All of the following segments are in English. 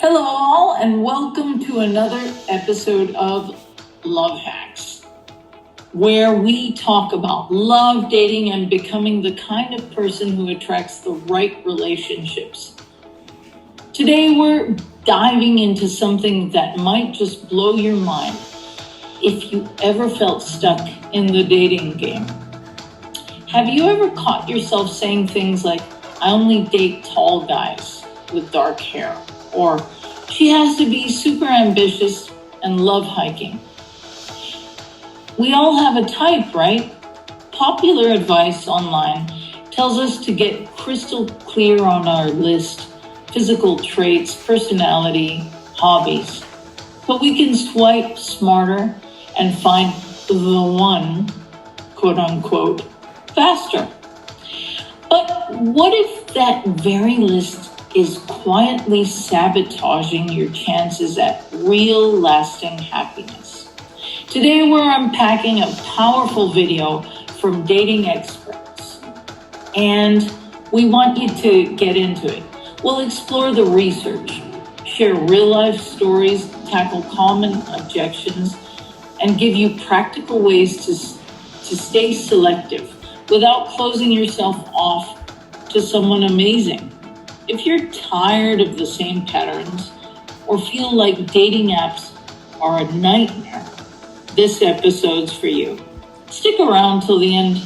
Hello, all, and welcome to another episode of Love Hacks, where we talk about love, dating, and becoming the kind of person who attracts the right relationships. Today, we're diving into something that might just blow your mind if you ever felt stuck in the dating game. Have you ever caught yourself saying things like, I only date tall guys with dark hair, or she has to be super ambitious and love hiking? We all have a type, right? Popular advice online tells us to get crystal clear on our list: physical traits, personality, hobbies. But we can swipe smarter and find the one, quote unquote, faster. But what if that very list is quietly sabotaging your chances at real lasting happiness? Today we're unpacking a powerful video from dating experts, and we want you to get into it. We'll explore the research, share real life stories, tackle common objections, and give you practical ways to stay selective without closing yourself off to someone amazing. If you're tired of the same patterns or feel like dating apps are a nightmare, this episode's for you. Stick around till the end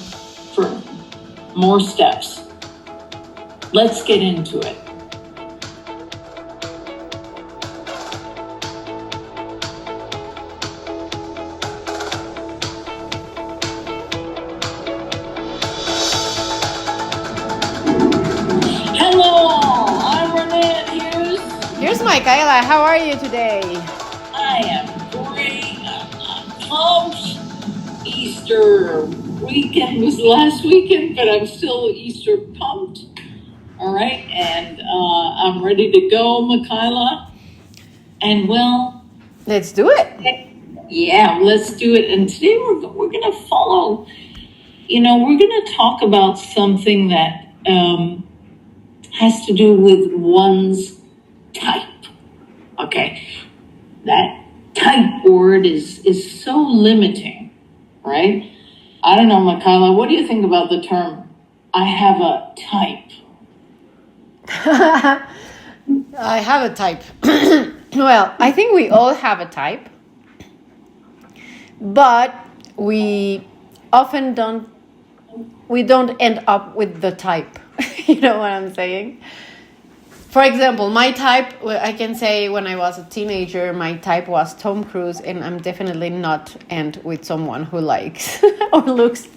for more steps. Let's get into it. Here's Michaela. How are you today? I am great. I'm pumped. Easter weekend was last weekend, but I'm still Easter pumped. All right, and I'm ready to go, Michaela. And well, let's do it. Yeah, let's do it. And today we're going to follow. We're going to talk about something that has to do with one's type. Okay, that type word is so limiting, right? I don't know, Michaela, what do you think about the term, I have a type? I have a type. Well, I think we all have a type, but we often don't end up with the type. You know what I'm saying? For example, my type, I can say when I was a teenager, my type was Tom Cruise, and I'm definitely not end with someone who likes or looks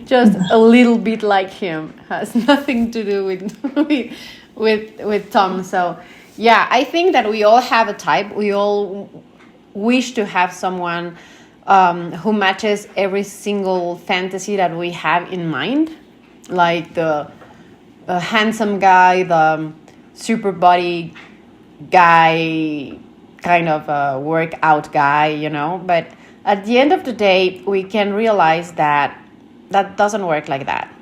just a little bit like him. Has nothing to do with Tom. So, yeah, I think that we all have a type. We all wish to have someone who matches every single fantasy that we have in mind, like the handsome guy, the super body guy, kind of a workout guy, but at the end of the day we can realize that doesn't work like that.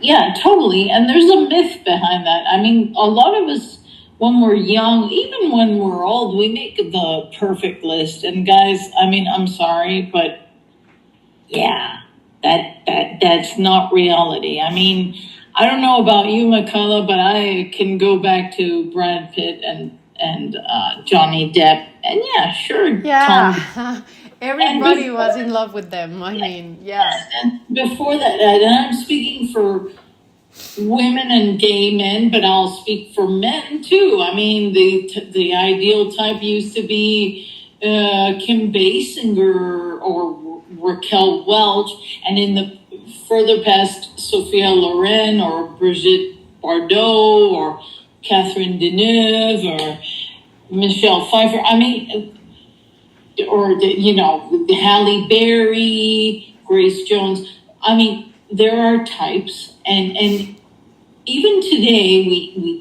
Yeah, totally. And there's a myth behind that. I mean, a lot of us, when we're young, even when we're old, we make the perfect list. And guys, I mean, I'm sorry, but yeah, that's not reality. I mean, I don't know about you, Michaela, but I can go back to Brad Pitt and Johnny Depp, and yeah, sure, yeah, Tom. Everybody was in love with them. I mean, yeah. And before that, and I'm speaking for women and gay men, but I'll speak for men too. I mean, the ideal type used to be Kim Basinger or Raquel Welch, and in the further past, Sophia Loren or Brigitte Bardot or Catherine Deneuve or Michelle Pfeiffer. I mean, or Halle Berry, Grace Jones. I mean, there are types, and even today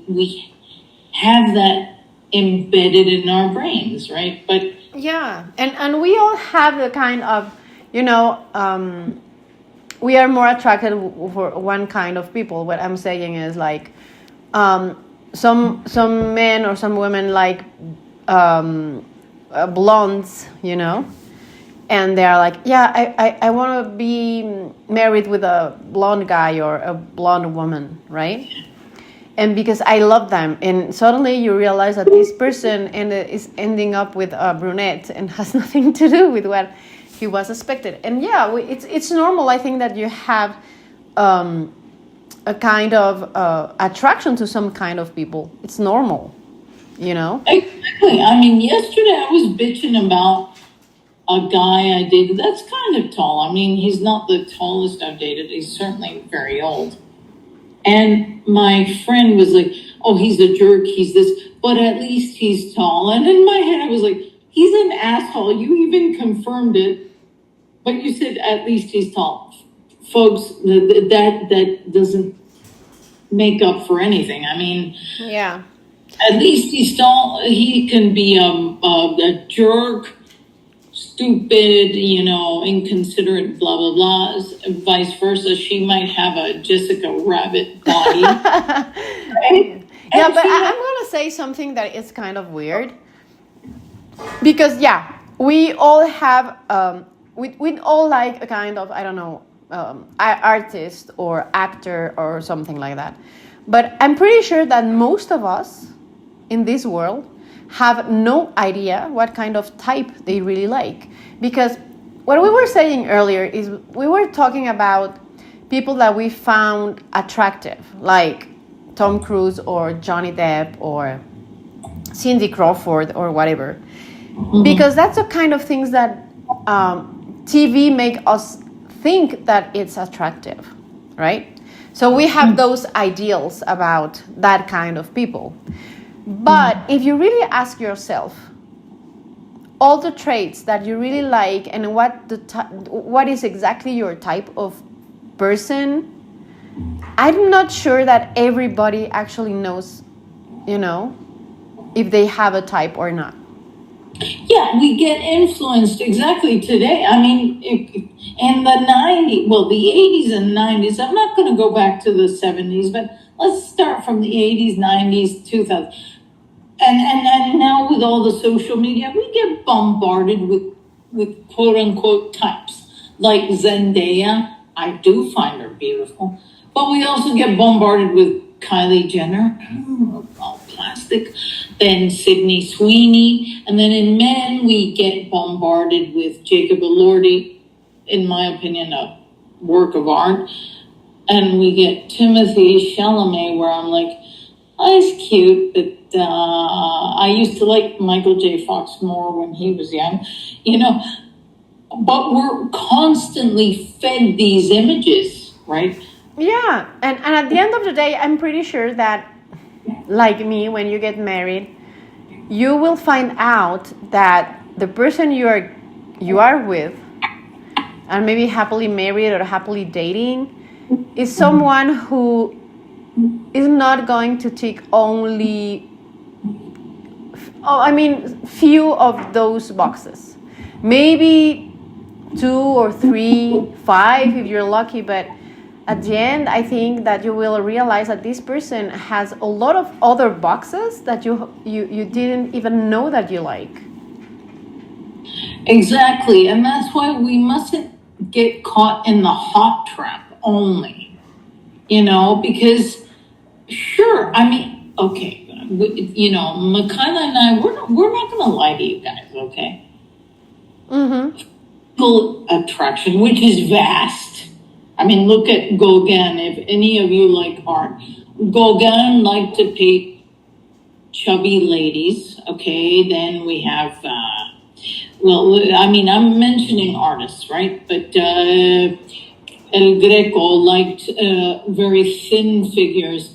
we have that embedded in our brains, right? But yeah, and we all have the kind of we are more attracted for one kind of people. What I'm saying is like some men or some women like blondes, you know, and they're like, yeah, I want to be married with a blonde guy or a blonde woman, right? And because I love them, and suddenly you realize that this person is ending up with a brunette and has nothing to do with what he was expected. And yeah, it's normal. I think that you have a kind of attraction to some kind of people. It's normal, you know? Exactly. I mean, yesterday I was bitching about a guy I dated that's kind of tall. I mean, he's not the tallest I've dated. He's certainly very old. And my friend was like, oh, he's a jerk. He's this, but at least he's tall. And in my head, I was like, he's an asshole. You even confirmed it. But you said at least he's tall. Folks, that doesn't make up for anything. I mean, yeah. At least he's tall. He can be a jerk, stupid, you know, inconsiderate, blah, blah, blah. Vice versa. She might have a Jessica Rabbit body. Right? Yeah, but I'm going to say something that is kind of weird. Because, yeah, we all have, we all like a kind of, I don't know, artist or actor or something like that. But I'm pretty sure that most of us in this world have no idea what kind of type they really like. Because what we were saying earlier is we were talking about people that we found attractive, like Tom Cruise or Johnny Depp or Cindy Crawford or whatever. Mm-hmm. Because that's the kind of things that TV make us think that it's attractive, right? So we have those ideals about that kind of people. But if you really ask yourself all the traits that you really like and what is exactly your type of person, I'm not sure that everybody actually knows, you know, if they have a type or not. Yeah, we get influenced exactly today. I mean, in the 90s, well, the 80s and 90s, I'm not going to go back to the 70s, but let's start from the 80s, 90s, 2000s. And now with all the social media, we get bombarded with quote unquote types. Like Zendaya, I do find her beautiful. But we also get bombarded with Kylie Jenner, all plastic. Then Sydney Sweeney. And then in men, we get bombarded with Jacob Elordi, in my opinion, a work of art. And we get Timothy Chalamet, where I'm like, oh, he's cute, but I used to like Michael J. Fox more when he was young, you know. But we're constantly fed these images, right? Yeah, and at the end of the day, I'm pretty sure that, like me, when you get married, you will find out that the person you are with, and maybe happily married or happily dating, is someone who is not going to tick only, few of those boxes. Maybe 2 or 3, 5 if you're lucky, but at the end, I think that you will realize that this person has a lot of other boxes that you didn't even know that you like. Exactly, and that's why we mustn't get caught in the hot trap only, you know, because sure, I mean, okay, you know, Mikhaila and I, we're not going to lie to you guys, okay? Mm-hmm. Physical attraction, which is vast. I mean, look at Gauguin. If any of you like art, Gauguin liked to paint chubby ladies. Okay, then we have, I'm mentioning artists, right? But El Greco liked very thin figures.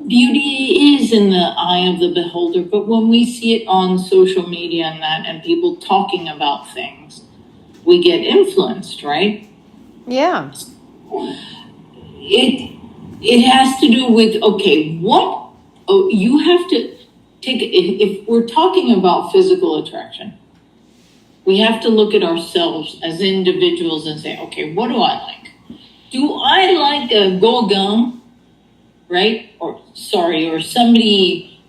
Beauty is in the eye of the beholder, but when we see it on social media and people talking about things, we get influenced, right? Yeah. It has to do with, okay, you have to take, if we're talking about physical attraction, we have to look at ourselves as individuals and say, okay, what do I like? Do I like a Gauguin right? Or somebody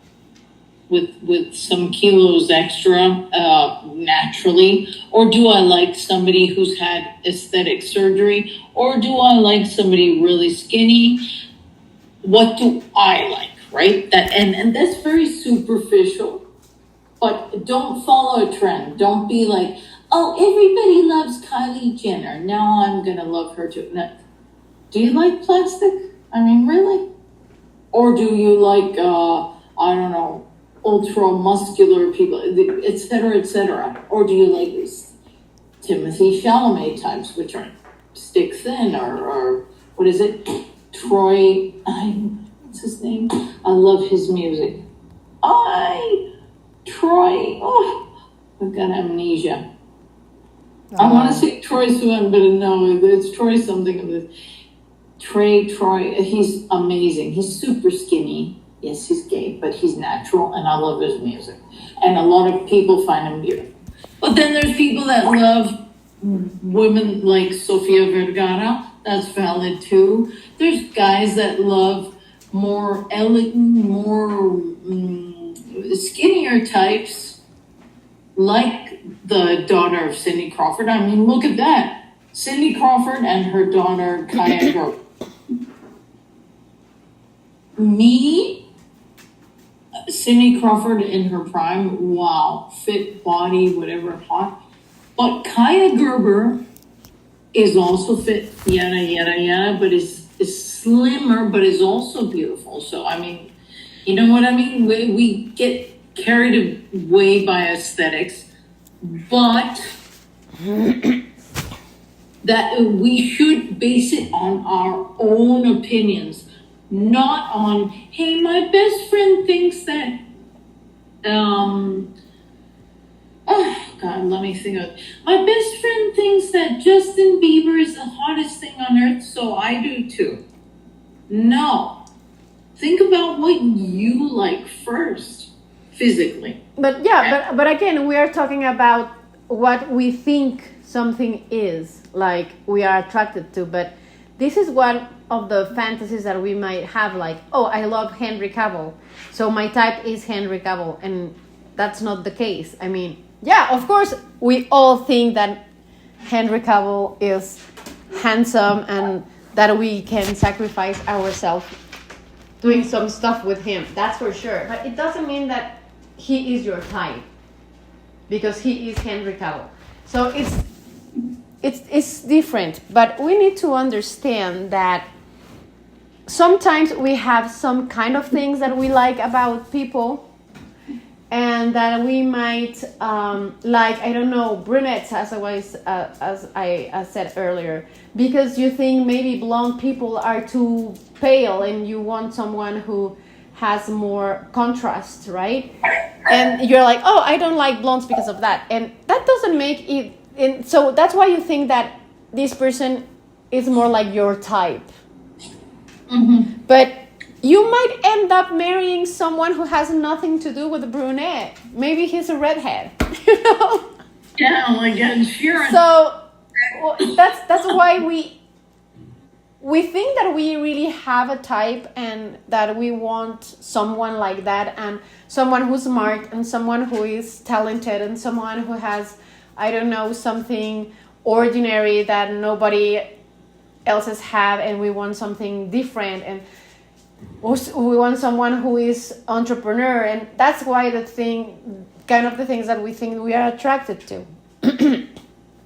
with some kilos extra naturally? Or do I like somebody who's had aesthetic surgery? Or do I like somebody really skinny? What do I like, right? And that's very superficial, but don't follow a trend. Don't be like, oh, everybody loves Kylie Jenner, now I'm gonna love her too. No. Do you like plastic? I mean, really? Or do you like, I don't know, ultra muscular people, et cetera, or do you like these Timothy Chalamet types, which are stick thin, or what is it? What's his name? I love his music. I've got amnesia. I want to say Troy Sivan, but no, it's Troy something of this. Troy, he's amazing. He's super skinny. Yes, he's gay, but he's natural, and I love his music. And a lot of people find him beautiful. But then there's people that love women like Sofia Vergara. That's valid too. There's guys that love more elegant, more skinnier types, like the daughter of Cindy Crawford. I mean, look at that. Cindy Crawford and her daughter, Kaya Gerber. Me, Cindy Crawford in her prime, wow, fit body, whatever, hot. But Kaya Gerber is also fit, yada, yada, yada, but is slimmer, but is also beautiful. So, I mean, you know what I mean? We get carried away by aesthetics, but that we should base it on our own opinions, not on, hey, my best friend thinks that, God, let me think of it. My best friend thinks that Justin Bieber is the hottest thing on earth, so I do too. No. Think about what you like first, physically. But yeah, but again, we are talking about what we think something is, like we are attracted to. But this is one of the fantasies that we might have, like, oh, I love Henry Cavill, so my type is Henry Cavill, and that's not the case. I mean, yeah, of course, we all think that Henry Cavill is handsome and that we can sacrifice ourselves doing some stuff with him. That's for sure. But it doesn't mean that he is your type, because he is Henry Cavill. So it's different. But we need to understand that sometimes we have some kind of things that we like about people, and that we might like, I don't know, brunettes, as I said earlier, because you think maybe blonde people are too pale and you want someone who has more contrast, right? And you're like, oh, I don't like blondes because of that. And that doesn't make it, and so that's why you think that this person is more like your type. Mm-hmm. But you might end up marrying someone who has nothing to do with a brunette. Maybe he's a redhead, you know? Yeah, like Ed Sheeran. So that's why we think that we really have a type, and that we want someone like that, and someone who's smart, and someone who is talented, and someone who has, I don't know, something ordinary that nobody else have, and we want something different, and we want someone who is entrepreneur, and that's why the things that we think we are attracted to.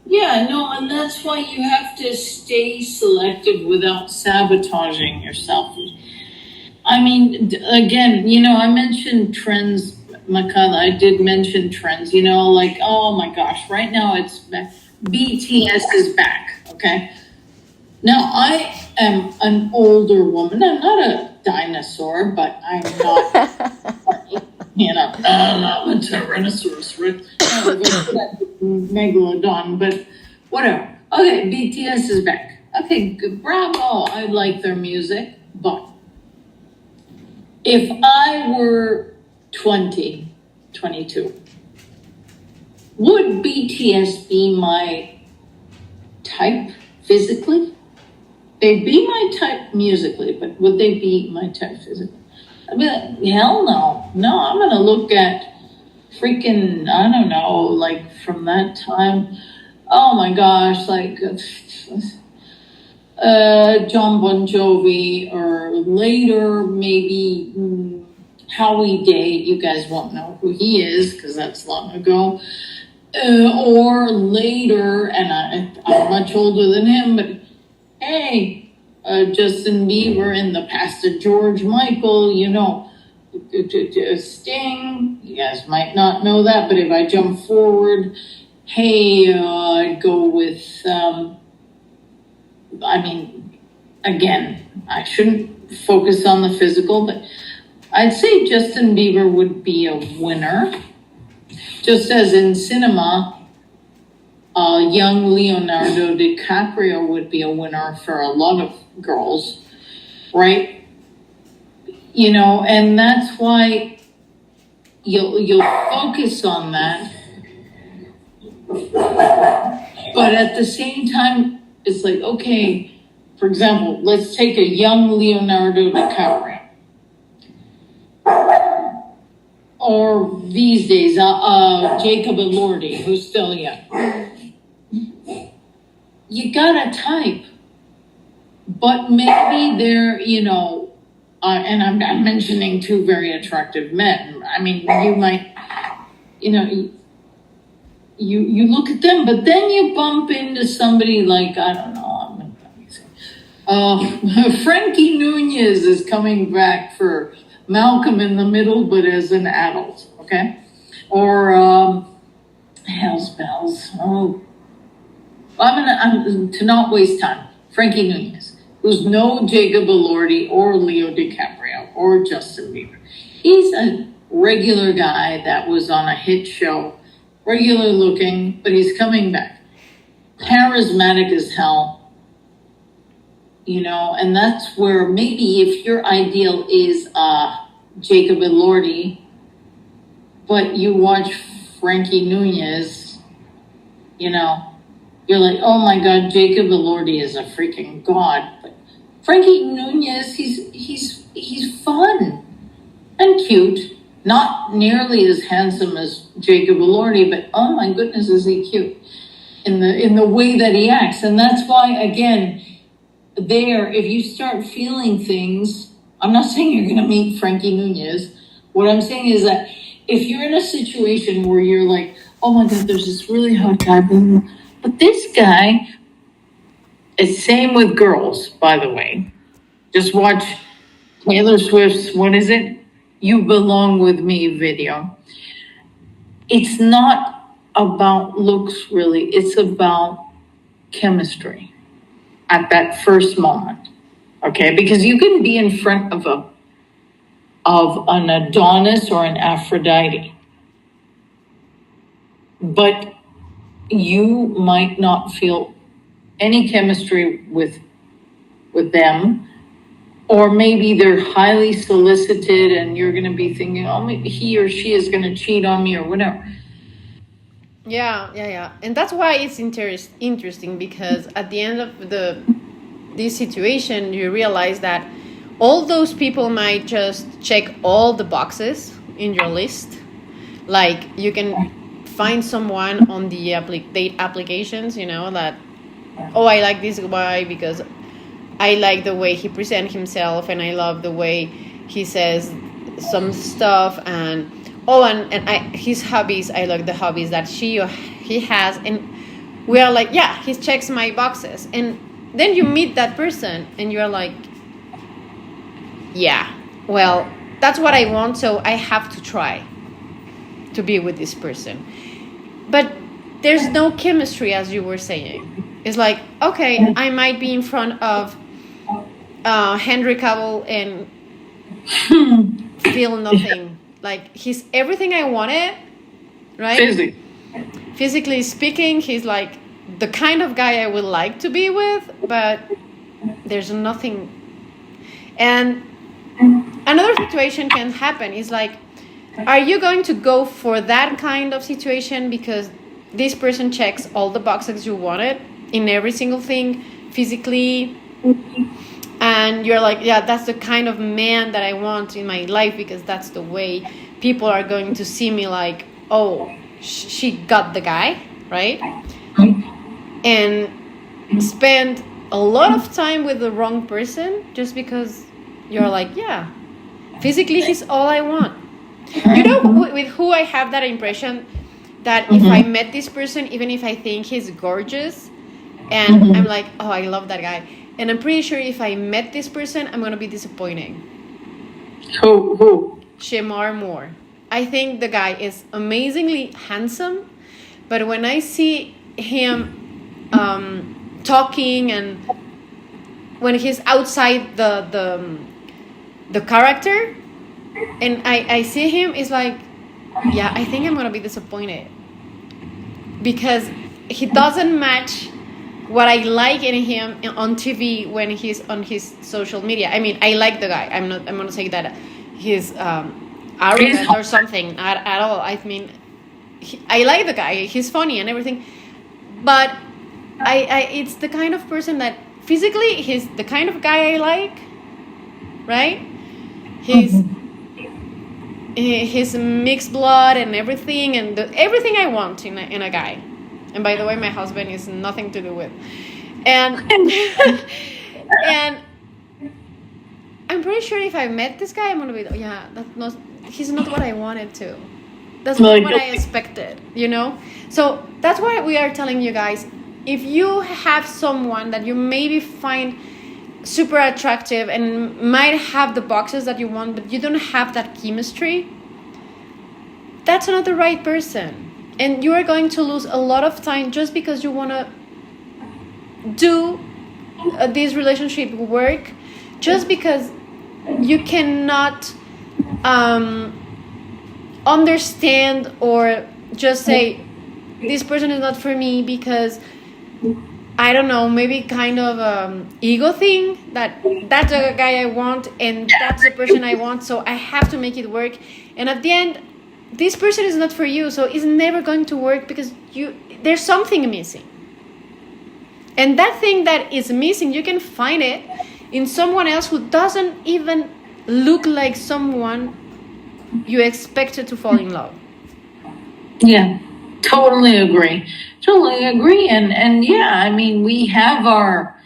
Yeah, no, and that's why you have to stay selective without sabotaging yourself. I mean, again, you know, I mentioned trends, Makala. I did mention trends, you know, like, oh my gosh, right now it's back. BTS is back, okay? Now, I am an older woman. I'm not a dinosaur, but I'm not, you know, I'm not a Tyrannosaurus Rex, Megalodon, but whatever. Okay, BTS is back. Okay, good, bravo. I like their music, but if I were 20, 22, would BTS be my type physically? They'd be my type musically, but would they be my type physically? I'd be like, hell no. No, I'm going to look at freaking, I don't know, like from that time. Oh my gosh, like John Bon Jovi, or later maybe Howie Day. You guys won't know who he is because that's long ago. Or later, and I'm much older than him, but hey, Justin Bieber, in the past of George Michael, you know, Sting. You guys might not know that, but if I jump forward, hey, I'd go with, I mean, again, I shouldn't focus on the physical, but I'd say Justin Bieber would be a winner. Just as in cinema, young Leonardo DiCaprio would be a winner for a lot of girls, right? You know, and that's why you'll focus on that. But at the same time, it's like, okay, for example, let's take a young Leonardo DiCaprio. Or these days, Jacob Elordi, who's still young. You got a type, but maybe they're, you know, and I'm not mentioning two very attractive men. I mean, you might, you know, you look at them, but then you bump into somebody like, I don't know, Frankie Nunez is coming back for Malcolm in the Middle, but as an adult, okay? Or, hell's bells. Oh, I'm to not waste time. Frankie Nunez, who's no Jacob Elordi or Leo DiCaprio or Justin Bieber. He's a regular guy that was on a hit show, regular looking, but he's coming back. Charismatic as hell. You know, and that's where maybe if your ideal is Jacob Elordi, but you watch Frankie Nunez, you know, you're like, oh my God, Jacob Elordi is a freaking god. But Frankie Nunez, he's fun and cute, not nearly as handsome as Jacob Elordi, but oh my goodness, is he cute in the way that he acts. And that's why, again, if you start feeling things, I'm not saying you're going to meet Frankie Nunez. What I'm saying is that if you're in a situation where you're like, oh my God, there's this really hot guy, but this guy, it's same with girls, by the way. Just watch Taylor Swift's, what is it? You Belong With Me video. It's not about looks, really. It's about chemistry at that first moment, okay? Because you can be in front of an Adonis or an Aphrodite, but you might not feel any chemistry with them, or maybe they're highly solicited and you're going to be thinking, oh, maybe he or she is going to cheat on me or whatever. Yeah. And that's why it's interesting, because at the end of this situation, you realize that all those people might just check all the boxes in your list. Like, you can find someone on the date applications, you know, that, oh, I like this guy because I like the way he presents himself and I love the way he says some stuff, and his hobbies, I like the hobbies that she or he has, and we are like, yeah, he checks my boxes. And then you meet that person and you're like, yeah, well, that's what I want, so I have to try to be with this person. But there's no chemistry, as you were saying. It's like, okay, I might be in front of Henry Cavill and feel nothing. Like, he's everything I wanted, right? Physically speaking, he's like the kind of guy I would like to be with, but there's nothing. And another situation can happen is like, are you going to go for that kind of situation because this person checks all the boxes you wanted in every single thing, physically, and you're like, yeah, that's the kind of man that I want in my life, because that's the way people are going to see me, like, oh, she got the guy, right? And spend a lot of time with the wrong person just because you're like, yeah, physically he's all I want. You know, with who I have that impression that if I met this person, even if I think he's gorgeous, and I'm like, oh, I love that guy, and I'm pretty sure if I met this person, I'm gonna be disappointed. Who? Shemar Moore. I think the guy is amazingly handsome, but when I see him talking, and when he's outside the character, and I see him, it's like, yeah, I think I'm gonna be disappointed, because he doesn't match what I like in him on TV when he's on his social media. I mean, I like the guy. I'm gonna say that he's arrogant or something at all. I mean, I like the guy. He's funny and everything, but I it's the kind of person that physically he's the kind of guy I like, right? He's mixed blood and everything, and everything I want in a guy. And by the way, my husband is nothing to do with, and and I'm pretty sure if I met this guy, I'm gonna be, yeah, he's not what I wanted to. That's not what I expected, you know? So that's why we are telling you guys, if you have someone that you maybe find super attractive and might have the boxes that you want, but you don't have that chemistry, that's not the right person. And you are going to lose a lot of time just because you want to do this relationship work, just because you cannot understand or just say, this person is not for me, because I don't know, maybe kind of ego thing, that's the guy I want and that's the person I want, so I have to make it work. And at the end, this person is not for you, so it's never going to work, because there's something missing. And that thing that is missing, you can find it in someone else who doesn't even look like someone you expected to fall in love. Yeah, totally agree. And yeah, I mean, we have our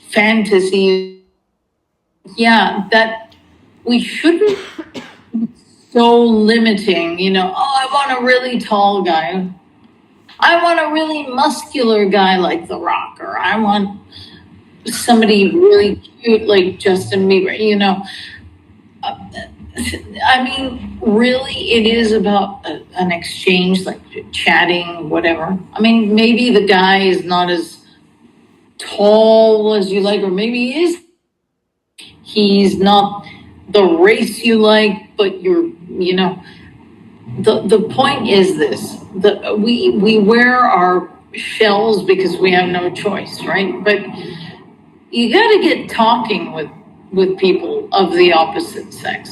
fantasies. Yeah, that we shouldn't so limiting, oh, I want a really tall guy. I want a really muscular guy like The Rock, or I want somebody really cute like Justin Bieber, I mean, really, it is about an exchange, like chatting, whatever. I mean, maybe the guy is not as tall as you like, or maybe he's not the race you like, but the point is this: we wear our shells because we have no choice, right? But you got to get talking with people of the opposite sex,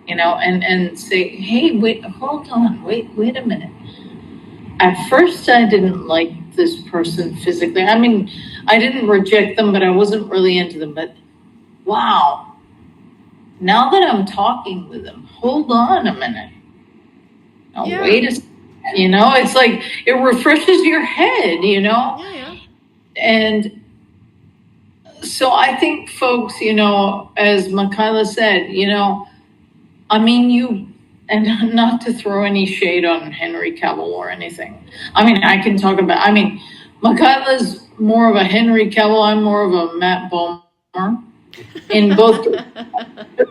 and say, hey, wait, hold on, wait a minute. At first, I didn't like this person physically. I mean, I didn't reject them, but I wasn't really into them. But wow, now that I'm talking with them, hold on a minute. Oh, yeah. Wait a second. It's like it refreshes your head, Yeah. And so I think folks, as Michaela said, I mean, and not to throw any shade on Henry Cavill or anything. I mean, Michaela's more of a Henry Cavill, I'm more of a Matt Bomer. In both,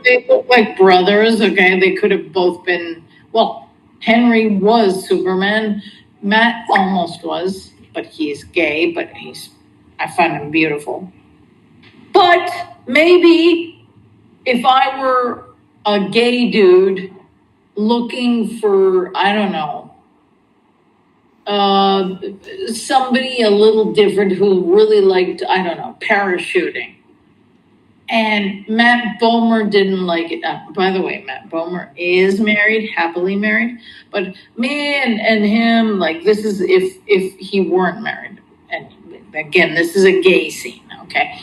they look like brothers, okay? They could have both been, well, Henry was Superman. Matt almost was, but he's gay, but I find him beautiful. But maybe if I were a gay dude looking for, I don't know, somebody a little different who really liked, I don't know, parachuting. And Matt Bomer didn't like it. By the way, Matt Bomer is married, happily married. But me and him, like, this is if he weren't married. And again, this is a gay scene, Okay.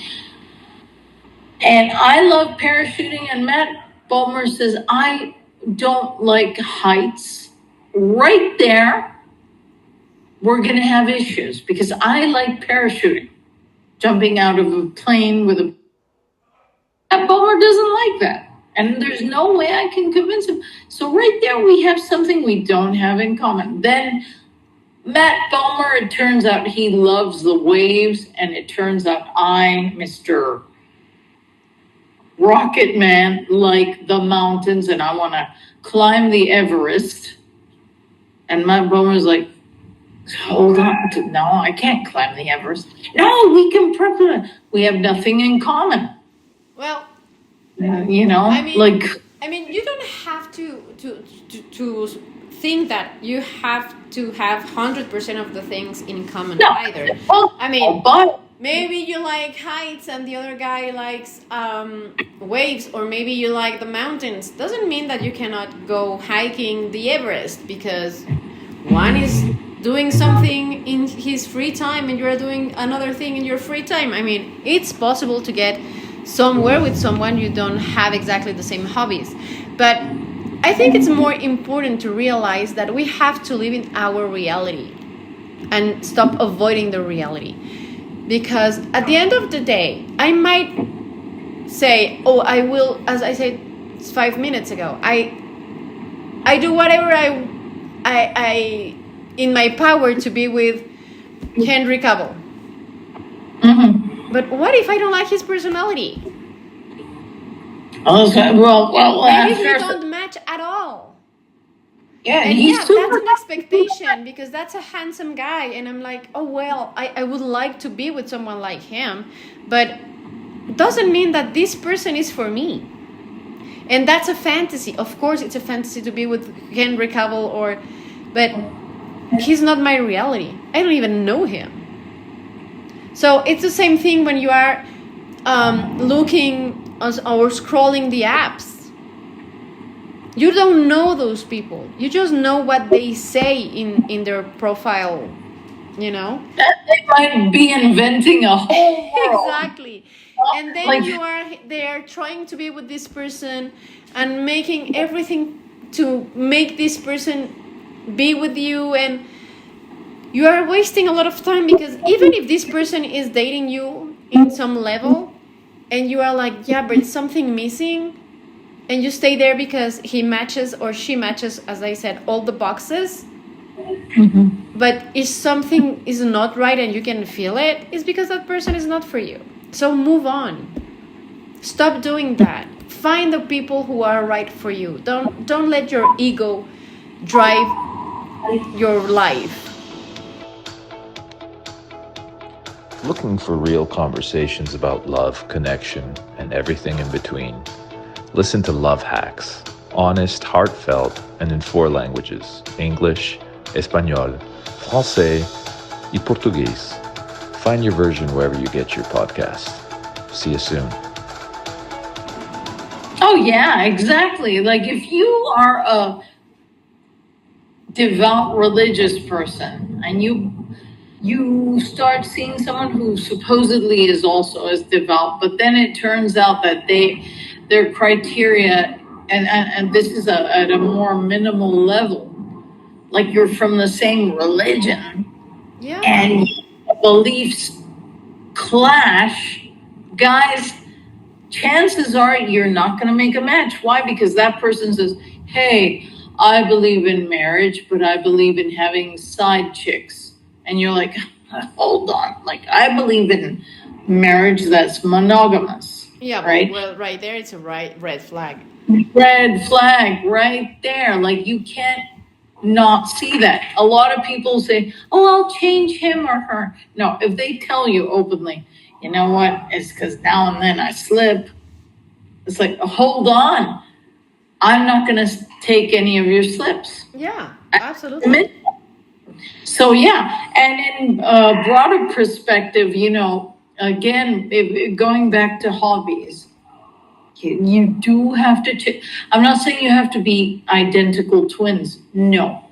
And I love parachuting, and Matt Bulmer says, I don't like heights. Right there, we're going to have issues because I like parachuting, jumping out of a plane with a. Matt Bulmer doesn't like that. And there's no way I can convince him. So right there, we have something we don't have in common. Then Matt Bulmer, it turns out he loves the waves, and it turns out I, Mr. Rocket Man, like the mountains, and I want to climb the Everest. And Matt Bulmer's like, hold on, no, I can't climb the Everest. No, we can prep. We have nothing in common. Well, You know, I mean, like, you don't have to think that you have to have 100% of the things in common no. either. Well, I mean, but maybe you like heights and the other guy likes waves, or maybe you like the mountains. Doesn't mean that you cannot go hiking the Everest, because one is doing something in his free time and you're doing another thing in your free time. I mean, it's possible to get somewhere with someone you don't have exactly the same hobbies. But I think it's more important to realize that we have to live in our reality and stop avoiding the reality. Because at the end of the day, I might say, oh, I will, as I said 5 minutes ago, I do whatever I in my power to be with Henry Cavill. mm-hmm. But what if I don't like his personality? Well, Maybe we don't match at all. Yeah, And he's that's super. an expectation, because that's a handsome guy, and I'm like, oh well, I would like to be with someone like him, but doesn't mean that this person is for me. And that's a fantasy. Of course, it's a fantasy to be with Henry Cavill, but he's not my reality. I don't even know him. So it's the same thing when you are looking or scrolling the apps. You don't know those people. You just know what they say in their profile, you know? They might be inventing a whole world. Exactly. And then you are there trying to be with this person and making everything to make this person be with you, and you are wasting a lot of time, because even if this person is dating you in some level and you are like, yeah, but something missing, and you stay there because he matches or she matches, as I said, all the boxes. Mm-hmm. But if something is not right and you can feel it, it's because that person is not for you. So move on. Stop doing that. Find the people who are right for you. Don't let your ego drive your life. Looking for real conversations about love, connection, and everything in between? Listen to Love Hacks. Honest, heartfelt, and in 4 languages: English, Espanol, Francais, and Portuguese. Find your version wherever you get your podcast. See you soon. Oh, yeah, exactly. Like, if you are a devout religious person and you start seeing someone who supposedly is also as devout, but then it turns out that their criteria, and this is at a more minimal level, like you're from the same religion, yeah, and beliefs clash, guys, chances are you're not going to make a match. Why? Because that person says, hey, I believe in marriage, but I believe in having side chicks. And you're like, hold on. Like, I believe in marriage that's monogamous. Yeah, right? Well, right there, it's a red flag. Red flag right there. Like, you can't not see that. A lot of people say, oh, I'll change him or her. No, if they tell you openly, you know what, it's because now and then I slip. It's like, hold on. I'm not going to take any of your slips. Yeah, absolutely. So, yeah. And in a broader perspective, you know, again, going back to hobbies, you do have to, I'm not saying you have to be identical twins. No.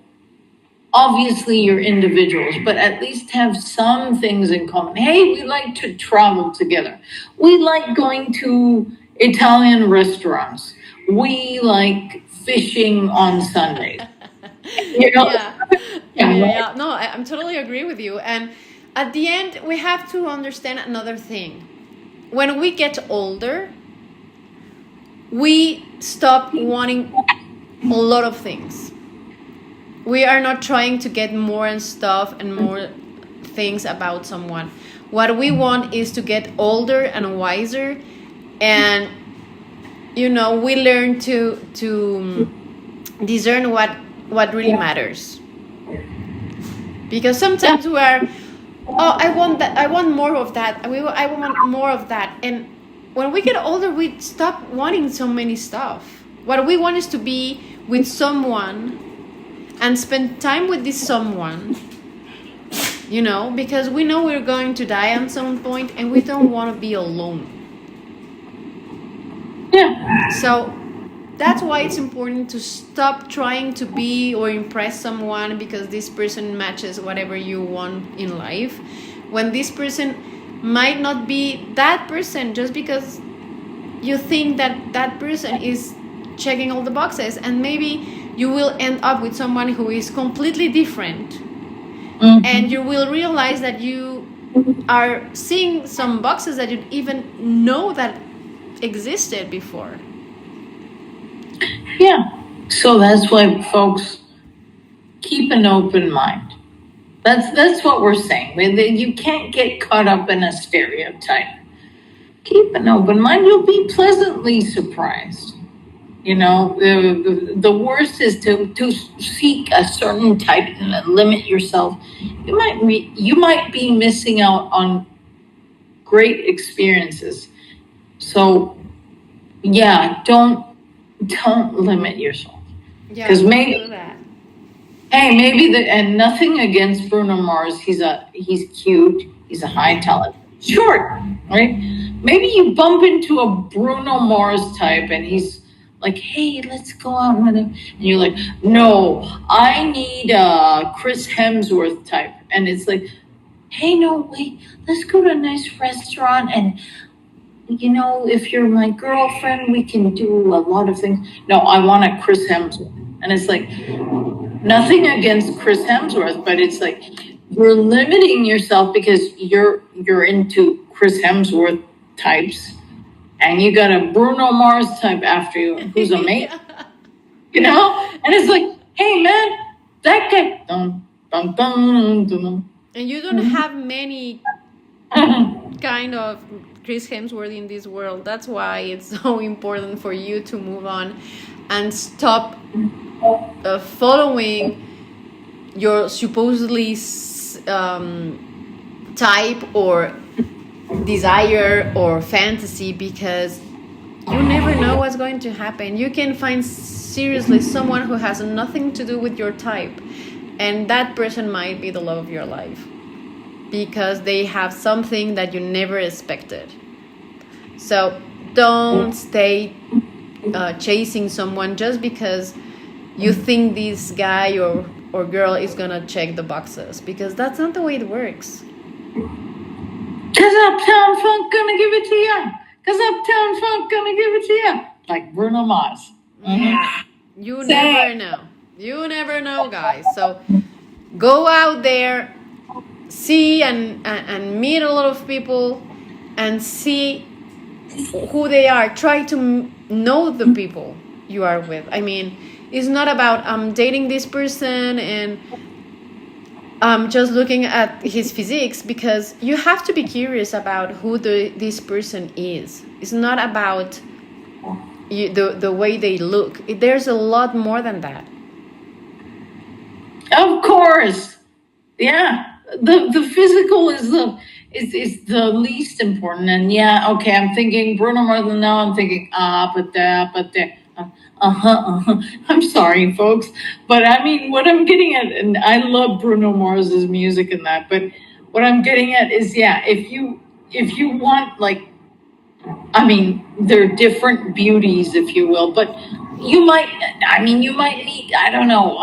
obviously you're individuals, but at least have some things in common. Hey, we like to travel together. We like going to Italian restaurants. We like fishing on Sundays. You know? Yeah. No, I'm totally agree with you. And at the end, we have to understand another thing. When we get older, we stop wanting a lot of things. We are not trying to get more and stuff and more things about someone. What we want is to get older and wiser, and we learn to discern what really matters. Because sometimes we are, I want that, I want more of that, I want more of that, and when we get older, we stop wanting so many stuff. What we want is to be with someone and spend time with this someone, because we know we're going to die at some point, and we don't want to be alone. Yeah. So that's why it's important to stop trying to be or impress someone because this person matches whatever you want in life, when this person might not be that person, just because you think that person is checking all the boxes, and maybe you will end up with someone who is completely different. Mm-hmm. And you will realize that you are seeing some boxes that you didn't even know that existed before. Yeah. So that's why, folks, keep an open mind. That's what we're saying. You can't get caught up in a stereotype. Keep an open mind. You'll be pleasantly surprised. The worst is to seek a certain type and limit yourself. You might be missing out on great experiences. So, yeah, don't limit yourself. Yeah, because maybe that. Hey, and nothing against Bruno Mars. He's cute. He's a high talent. Short, right? Maybe you bump into a Bruno Mars type, and he's like, hey, let's go out with him. And you're like, no, I need a Chris Hemsworth type. And it's like, hey, no, wait, let's go to a nice restaurant. And, if you're my girlfriend, we can do a lot of things. No, I want a Chris Hemsworth. And it's like, nothing against Chris Hemsworth, but it's like, you're limiting yourself because you're into Chris Hemsworth types. And you got a Bruno Mars type after you, who's amazing, And it's like, hey, man, that guy, dun, dun, dun, dun. And you don't have many kind of Chris Hemsworth in this world. That's why it's so important for you to move on and stop following your supposedly type or desire or fantasy, because you never know what's going to happen. You can find seriously someone who has nothing to do with your type, and that person might be the love of your life because they have something that you never expected. So don't stay chasing someone just because you think this guy or girl is gonna check the boxes, because that's not the way it works. Cause Uptown Funk gonna give it to you. Cause Uptown Funk gonna give it to you. Like Bruno Mars. Mm-hmm. You never know. You never know, guys. So go out there, see and meet a lot of people and see who they are. Try to know the people you are with. I mean, it's not about dating this person and just looking at his physiques, because you have to be curious about who this person is. It's not about the way they look. There's a lot more than that. Of course. Yeah. The physical is the least important. And yeah, okay, I'm thinking Bruno Mars, and now I'm thinking, but there. I'm sorry, folks, but I mean, what I'm getting at, and I love Bruno Mars's music and that, but what I'm getting at is, yeah, if you want, like, I mean, they're different beauties, if you will, but you might need, I don't know,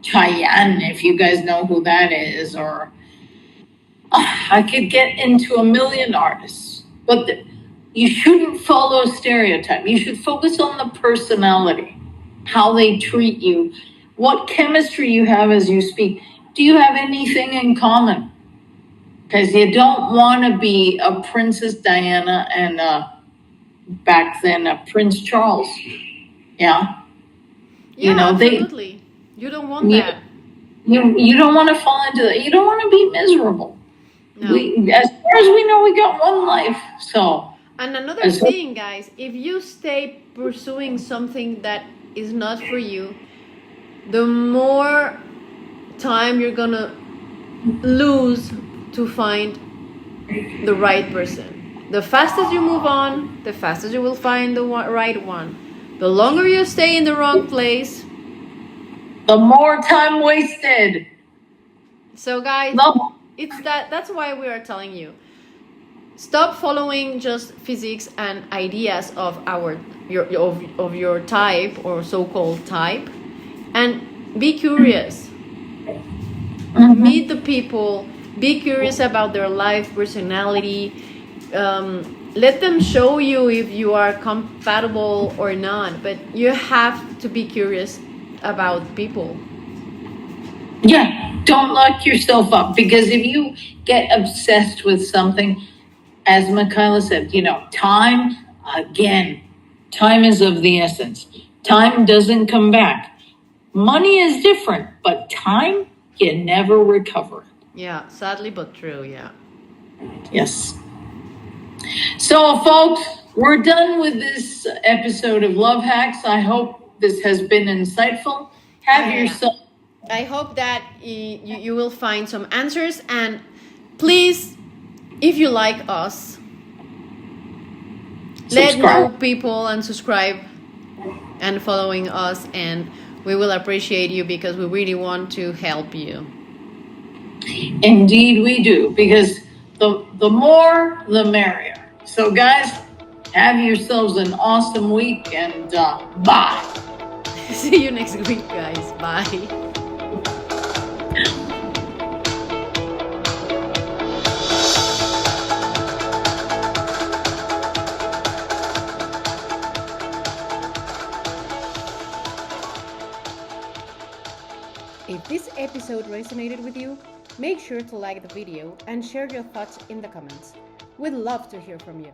Cheyenne, if you guys know who that is, or I could get into a million artists, but you shouldn't follow a stereotype. You should focus on the personality, how they treat you, what chemistry you have as you speak. Do you have anything in common? Because you don't want to be a Princess Diana and back then a Prince Charles. Yeah. Yeah, absolutely. You don't want that. You don't want to fall into that. You don't want to be miserable. No. As far as we know, we got one life. So. And another thing, guys, if you stay pursuing something that is not for you, the more time you're gonna lose to find the right person. The fastest you move on, the fastest you will find the right one. The longer you stay in the wrong place, the more time wasted. So guys, it's that's why we are telling you, stop following just physics and ideas of your type or so-called type, and be curious. Mm-hmm. Meet the people, be curious about their life, personality. Let them show you if you are compatible or not, but you have to be curious about people. Yeah, don't lock yourself up, because if you get obsessed with something, as Michaela said, time is of the essence. Time doesn't come back. Money is different, but time, you never recover. Yeah, sadly but true, yeah. Yes. So, folks, we're done with this episode of Love Hacks. I hope this has been insightful. I hope that you will find some answers, and please, if you like us, let know people and subscribe and following us, and we will appreciate you because we really want to help you. Indeed we do, because the more the merrier. So guys, have yourselves an awesome week, and bye. See you next week, guys. Bye. If this episode resonated with you, make sure to like the video and share your thoughts in the comments. We'd love to hear from you.